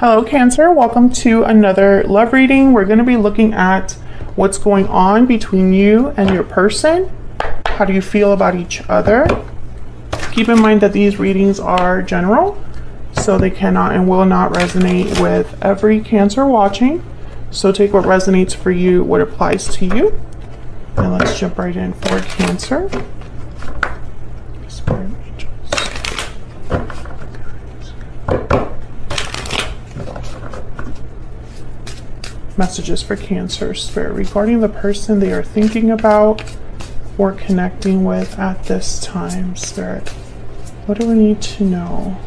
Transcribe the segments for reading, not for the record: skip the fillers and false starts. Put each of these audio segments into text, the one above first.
Hello Cancer, welcome to another love reading. We're going to be looking at what's going on between you and your person. How do you feel about each other? Keep in mind that these readings are general, so they cannot and will not resonate with every Cancer watching. So take what resonates for you, what applies to you. And let's jump right in for Cancer. Spirit angels. Messages for Cancer Spirit regarding the person they are thinking about or connecting with at this time. Spirit, what do we need to know?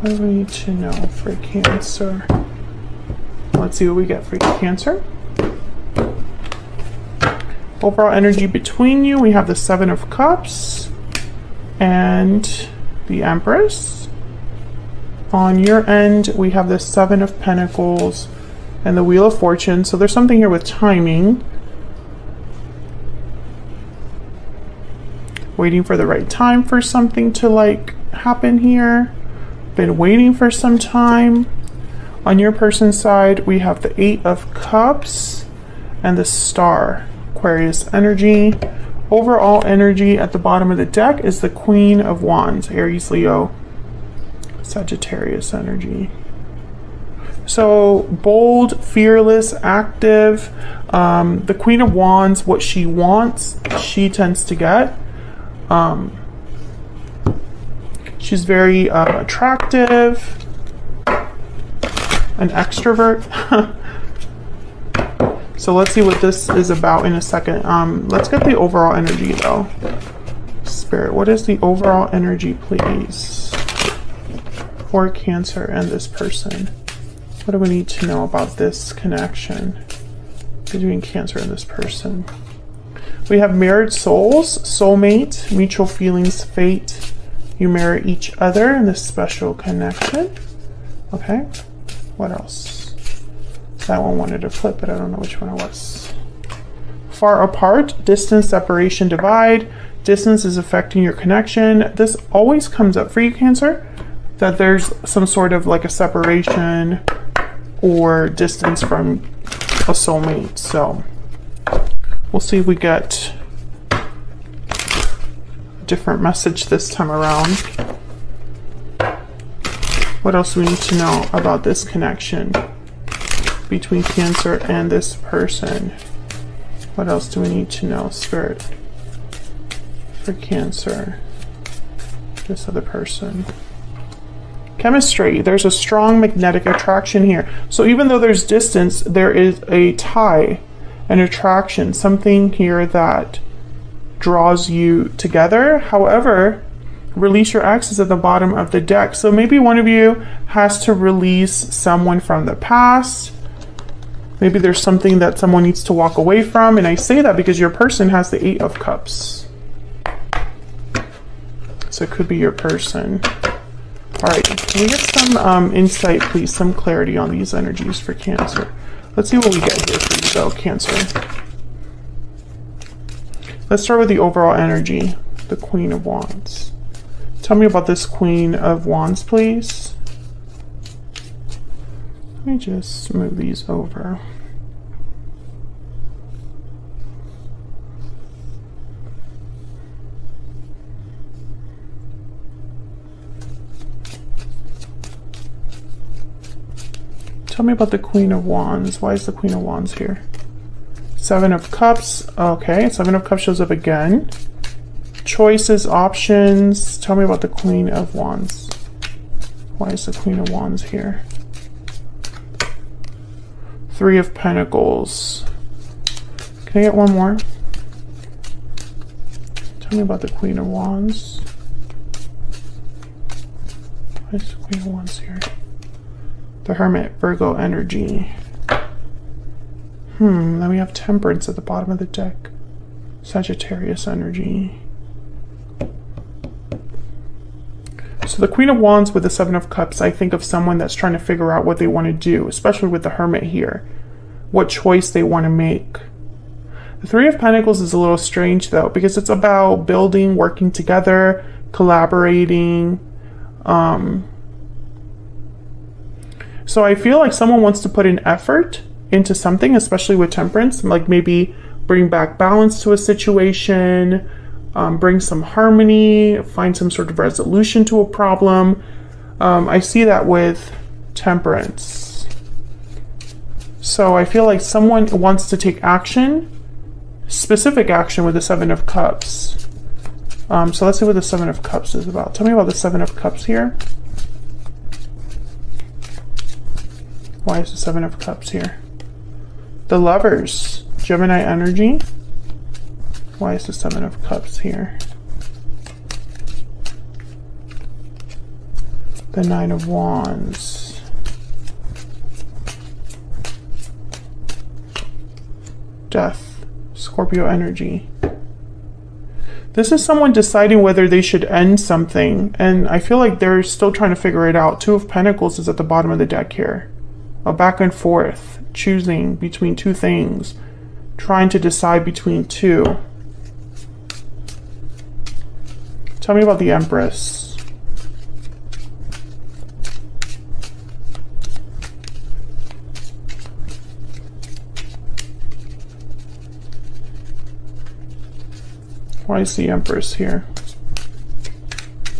What do we need to know for Cancer? Let's see what we get for you, Cancer. Overall energy between you, we have the Seven of Cups and the Empress. On your end, we have the Seven of Pentacles and the Wheel of Fortune. So there's something here with timing. Waiting for the right time for something to happen here. Been waiting for some time. On your person's side, we have the Eight of Cups and the Star. Aquarius energy. Overall energy at the bottom of the deck is the Queen of Wands. Aries, Leo, Sagittarius energy. So bold, fearless, active. The Queen of Wands, what she wants, she tends to get. She's very attractive, an extrovert. So let's see what this is about in a second. Let's get the overall energy though. Spirit, what is the overall energy, please, for Cancer and this person? What do we need to know about this connection between Cancer and this person? We have mirrored souls, soulmate, mutual feelings, fate. You mirror each other in this special connection. Okay, what else? That one wanted to flip, but I don't know which one it was. Far apart, distance, separation, divide. Distance is affecting your connection. This always comes up for you, Cancer, that there's some sort of a separation or distance from a soulmate. So we'll see if we get a different message this time around. What else do we need to know about this connection between Cancer and this person? What else do we need to know, Spirit, for Cancer, this other person? Chemistry, there's a strong magnetic attraction here. So even though there's distance, there is a tie, an attraction, something here that draws you together. However, release your ex is at the bottom of the deck. So maybe one of you has to release someone from the past. Maybe there's something that someone needs to walk away from. And I say that because your person has the Eight of Cups. So it could be your person. All right, can we get some insight, please, some clarity on these energies for Cancer? Let's see what we get here for you, though, Cancer. Let's start with the overall energy, the Queen of Wands. Tell me about this Queen of Wands, please. Let me just move these over. Tell me about the Queen of Wands. Why is the Queen of Wands here? Seven of Cups. Okay, Seven of Cups shows up again. Choices, options. Tell me about the Queen of Wands. Why is the Queen of Wands here? Three of Pentacles. Can I get one more? Tell me about the Queen of Wands. Why is the Queen of Wands here? The Hermit, Virgo energy. Then we have Temperance at the bottom of the deck. Sagittarius energy. So the Queen of Wands with the Seven of Cups, I think of someone that's trying to figure out what they want to do, especially with the Hermit here. What choice they want to make. The Three of Pentacles is a little strange though, because it's about building, working together, collaborating. So I feel like someone wants to put an effort into something, especially with Temperance, like maybe bring back balance to a situation, bring some harmony, find some sort of resolution to a problem. I see that with Temperance. So I feel like someone wants to take action, specific action with the Seven of Cups. So let's see what the Seven of Cups is about. Tell me about the Seven of Cups here. Why is the Seven of Cups here? The Lovers, Gemini energy. Why is the Seven of Cups here? The Nine of Wands. Death, Scorpio energy. This is someone deciding whether they should end something, and I feel like they're still trying to figure it out. Two of Pentacles is at the bottom of the deck here. A back and forth, choosing between two things, trying to decide between two. Tell me about the Empress. Why is the Empress here?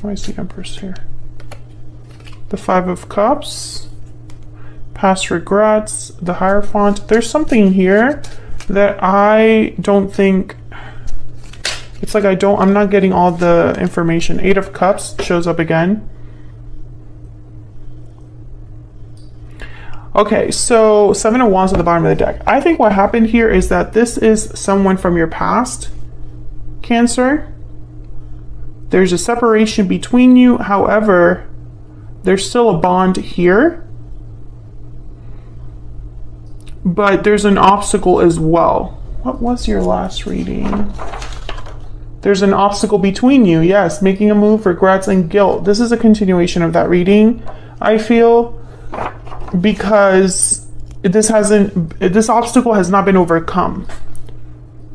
Why is the Empress here? The Five of Cups. Past regrets, the Hierophant. There's something here that I don't think, it's like I'm not getting all the information. Eight of Cups shows up again. Okay, so Seven of Wands at the bottom of the deck. I think what happened here is that this is someone from your past, Cancer. There's a separation between you. However, there's still a bond here. But there's an obstacle as well. What was your last reading? There's an obstacle between you. Yes, making a move, regrets, and guilt. This is a continuation of that reading, I feel, because this obstacle has not been overcome.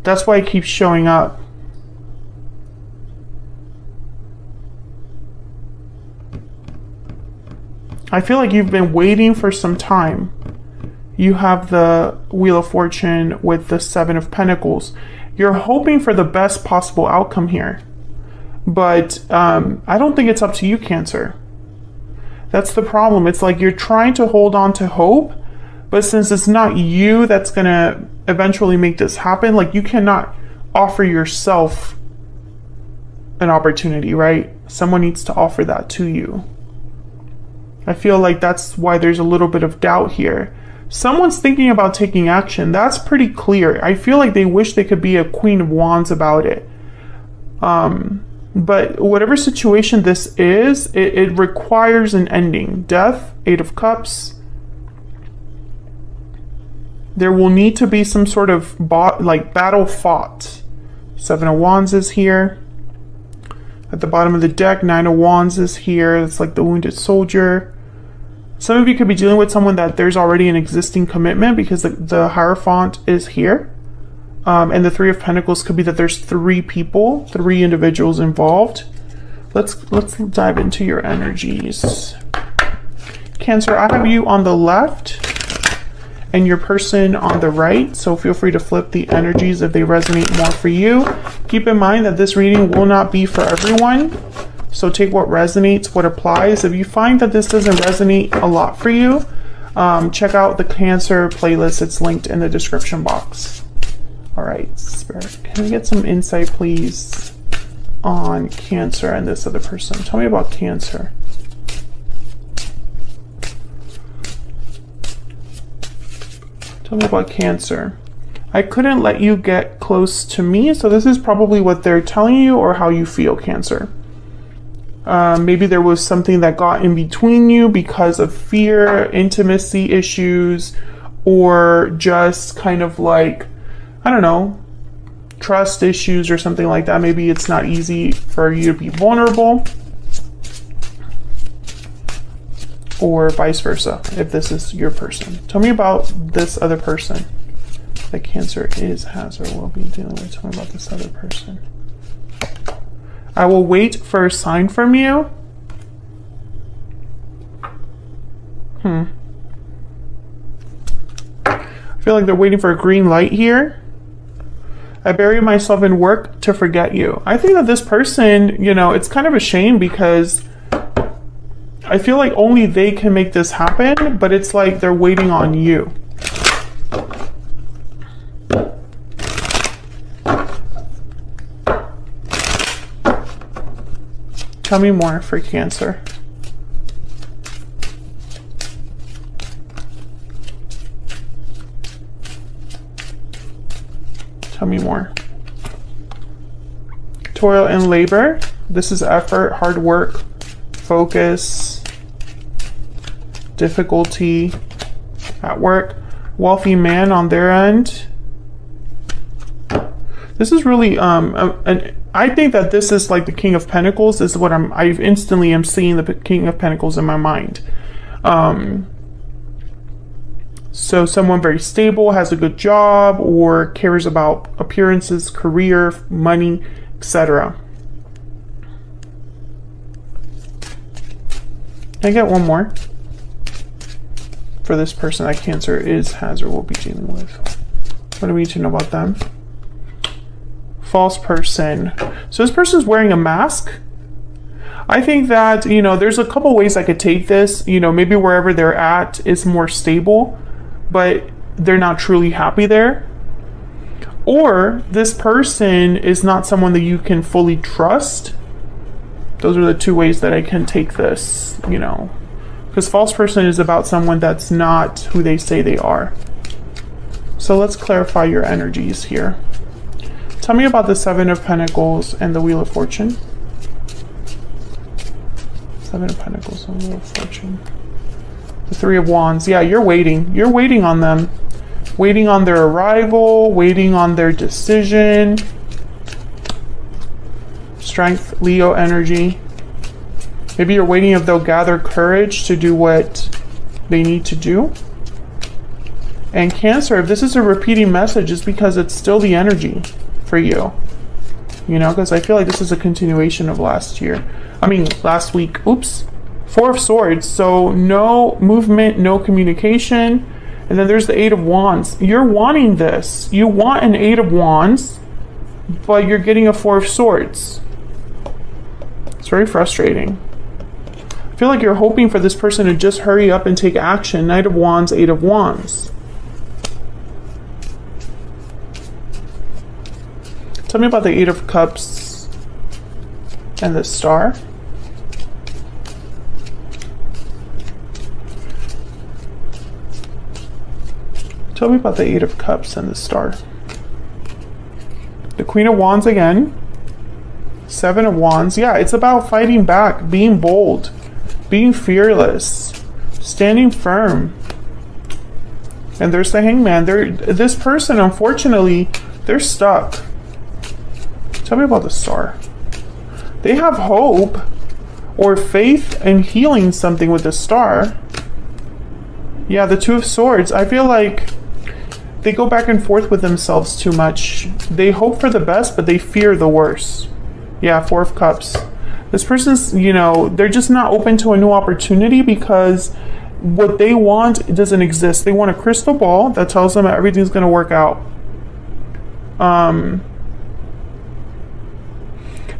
That's why it keeps showing up. I feel like you've been waiting for some time. You have the Wheel of Fortune with the Seven of Pentacles. You're hoping for the best possible outcome here. But I don't think it's up to you, Cancer. That's the problem. It's like you're trying to hold on to hope, but since it's not you that's going to eventually make this happen, like you cannot offer yourself an opportunity, right? Someone needs to offer that to you. I feel like that's why there's a little bit of doubt here. Someone's thinking about taking action. That's pretty clear. I feel like they wish they could be a Queen of Wands about it. But whatever situation this is, it requires an ending. Death, Eight of Cups. There will need to be some sort of battle fought. Seven of Wands is here. At the bottom of the deck, Nine of Wands is here. It's like the wounded soldier. Some of you could be dealing with someone that there's already an existing commitment because the Hierophant is here. And the Three of Pentacles could be that there's three people, three individuals involved. Let's dive into your energies. Cancer, I have you on the left and your person on the right. So feel free to flip the energies if they resonate more for you. Keep in mind that this reading will not be for everyone. So take what resonates, what applies. If you find that this doesn't resonate a lot for you, check out the Cancer playlist. It's linked in the description box. All right, Spirit, can we get some insight, please, on Cancer and this other person? Tell me about Cancer. Tell me about Cancer. I couldn't let you get close to me, so this is probably what they're telling you or how you feel, Cancer. Maybe there was something that got in between you because of fear, intimacy issues, or just kind of like, I don't know, trust issues or something like that. Maybe it's not easy for you to be vulnerable, or vice versa, if this is your person. Tell me about this other person that Cancer has, or will be dealing with. Tell me about this other person. I will wait for a sign from you. I feel like they're waiting for a green light here. I bury myself in work to forget you. I think that this person, you know, it's kind of a shame because I feel like only they can make this happen, but it's like they're waiting on you. Tell me more for Cancer. Tell me more. Toil and labor. This is effort, hard work, focus, difficulty at work. Wealthy man on their end. This is really I think that this is like the King of Pentacles. This is what I instantly am seeing the King of Pentacles in my mind. So someone very stable, has a good job, or cares about appearances, career, money, etc. Can I get one more? For this person that Cancer is, has, or will be dealing with. What do we need to know about them? False person. So this person's wearing a mask. I think that, you know, there's a couple ways I could take this. You know, maybe wherever they're at is more stable, but they're not truly happy there. Or this person is not someone that you can fully trust. Those are the two ways that I can take this, you know. Because false person is about someone that's not who they say they are. So let's clarify your energies here. Tell me about the Seven of Pentacles and the Wheel of Fortune. Seven of Pentacles and the Wheel of Fortune. The Three of Wands. Yeah, you're waiting. You're waiting on them. Waiting on their arrival. Waiting on their decision. Strength, Leo energy. Maybe you're waiting if they'll gather courage to do what they need to do. And Cancer, if this is a repeating message, it's because it's still the energy for you. You know, because I feel like this is a continuation of last week. Oops. Four of Swords. So no movement, no communication. And then there's the Eight of Wands. You're wanting this. You want an Eight of Wands, but you're getting a Four of Swords. It's very frustrating. I feel like you're hoping for this person to just hurry up and take action. Knight of Wands, Eight of Wands. Tell me about the Eight of Cups and the Star. Tell me about the Eight of Cups and the Star. The Queen of Wands again. Seven of Wands. Yeah, it's about fighting back, being bold, being fearless, standing firm. And there's the Hangman. This person, unfortunately, they're stuck. Tell me about the Star. They have hope or faith in healing something with the Star. Yeah, the Two of Swords. I feel like they go back and forth with themselves too much. They hope for the best, but they fear the worst. Yeah, Four of Cups. This person's, you know, they're just not open to a new opportunity because what they want doesn't exist. They want a crystal ball that tells them everything's going to work out.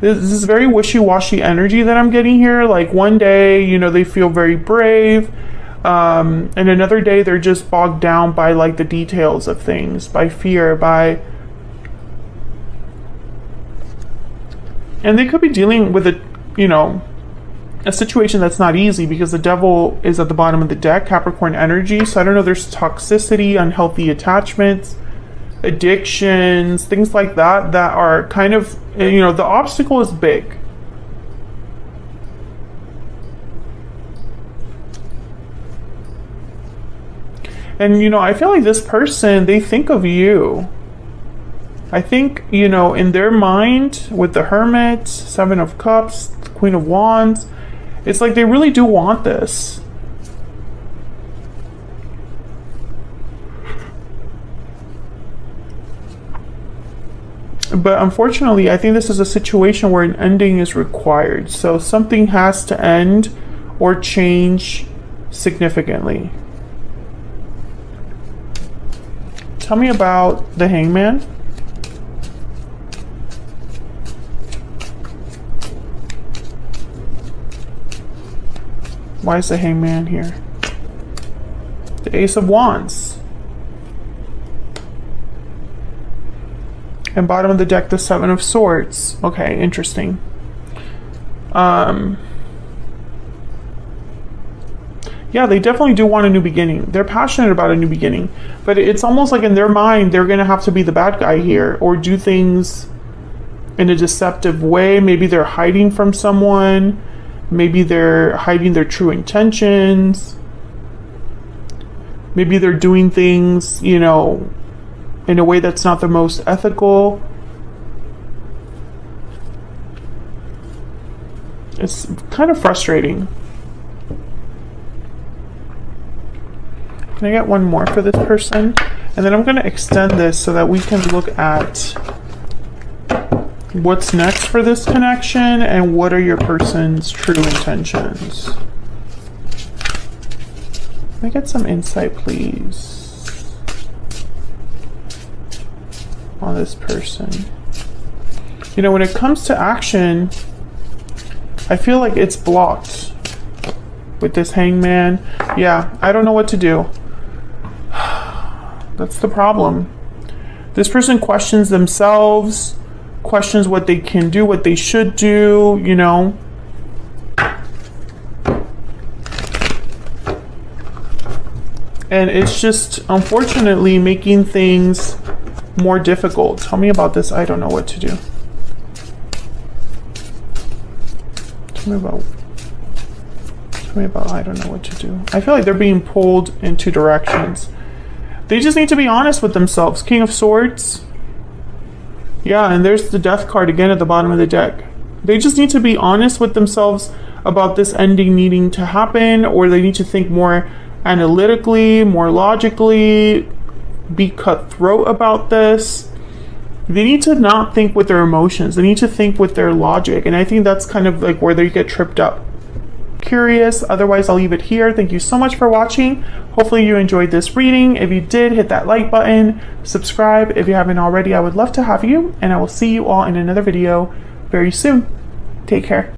This is very wishy-washy energy that I'm getting here. Like one day, you know, they feel very brave. And another day they're just bogged down by like the details of things, by fear, and they could be dealing with a situation that's not easy because the Devil is at the bottom of the deck, Capricorn energy. So I don't know, there's toxicity, unhealthy attachments, addictions, things like that are kind of, you know, the obstacle is big. And, you know, I feel like this person, they think of you. I think, you know, in their mind, with the Hermit, Seven of Cups, Queen of Wands, it's like they really do want this. But unfortunately, I think this is a situation where an ending is required. So something has to end or change significantly. Tell me about the Hangman. Why is the Hangman here? The Ace of Wands. And bottom of the deck, the Seven of Swords. Okay, interesting. Yeah, they definitely do want a new beginning. They're passionate about a new beginning. But it's almost like in their mind, they're going to have to be the bad guy here. Or do things in a deceptive way. Maybe they're hiding from someone. Maybe they're hiding their true intentions. Maybe they're doing things, you know, in a way that's not the most ethical. It's kind of frustrating. Can I get one more for this person? And then I'm going to extend this so that we can look at what's next for this connection and what are your person's true intentions. Can I get some insight, please, on this person? You know, when it comes to action, I feel like it's blocked with this Hangman. Yeah, I don't know what to do. That's the problem. This person questions themselves, questions what they can do, what they should do, you know. And it's just, unfortunately, making things more difficult. Tell me about this. I don't know what to do. Tell me about I don't know what to do. I feel like they're being pulled in two directions. They just need to be honest with themselves. King of Swords. Yeah, and there's the Death card again at the bottom of the deck. They just need to be honest with themselves about this ending needing to happen, or they need to think more analytically, more logically, be cutthroat about this. They need to not think with their emotions. They need to think with their logic. And I think that's kind of like where they get tripped up. Curious. Otherwise, I'll leave it here. Thank you so much for watching. Hopefully you enjoyed this reading. If you did, hit that like button, subscribe if you haven't already. I would love to have you, and I will see you all in another video very soon. Take care.